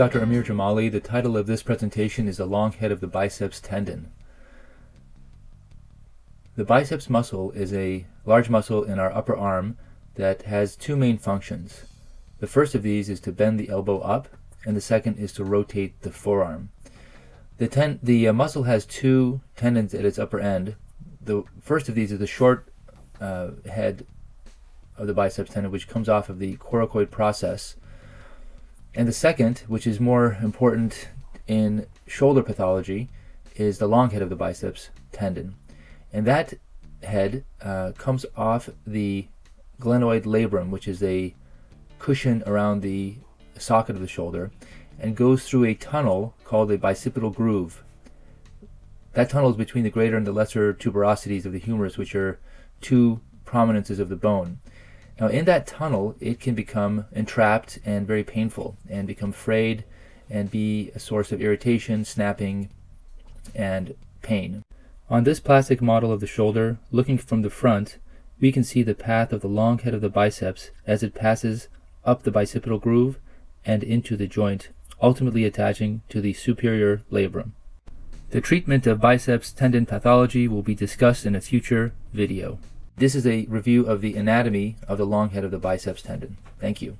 Dr. Amir Jamali. The title of this presentation is The Long Head of the Biceps Tendon. The biceps muscle is a large muscle in our upper arm that has two main functions. The first of these is to bend the elbow up, and the second is to rotate the forearm. The muscle has two tendons at its upper end. The first of these is the short head of the biceps tendon, which comes off of the coracoid process. And the second, which is more important in shoulder pathology, is the long head of the biceps tendon. And that head comes off the glenoid labrum, which is a cushion around the socket of the shoulder, and goes through a tunnel called a bicipital groove. That tunnel is between the greater and the lesser tuberosities of the humerus, which are two prominences of the bone. Now, in that tunnel, it can become entrapped and very painful, and become frayed and be a source of irritation, snapping, and pain. On this plastic model of the shoulder, looking from the front, we can see the path of the long head of the biceps as it passes up the bicipital groove and into the joint, ultimately attaching to the superior labrum. The treatment of biceps tendon pathology will be discussed in a future video. This is a review of the anatomy of the long head of the biceps tendon. Thank you.